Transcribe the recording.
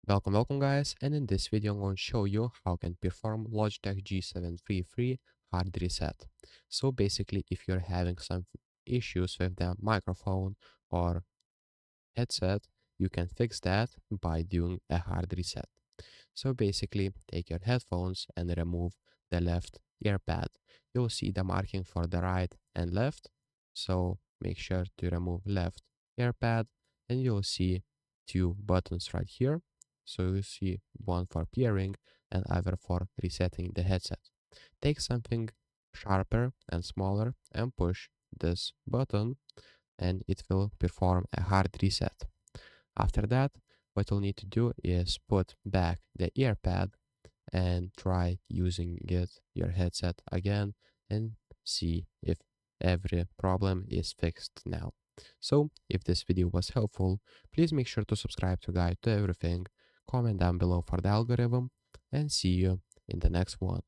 Welcome guys, and in this video I'm going to show you how you can perform Logitech G733 hard reset. So basically if you're having some issues with the microphone or headset, you can fix that by doing a hard reset. So basically take your headphones and remove the left ear pad. You'll see the marking for the right and left. So make sure to remove left ear pad and you'll see two buttons right here. So you see one for pairing and other for resetting the headset. Take something sharper and smaller and push this button and it will perform a hard reset. After that, what you'll need to do is put back the ear pad and try using your headset again and see if every problem is fixed now. So if this video was helpful, please make sure to subscribe to Guide to Everything, comment down below for the algorithm, and see you in the next one.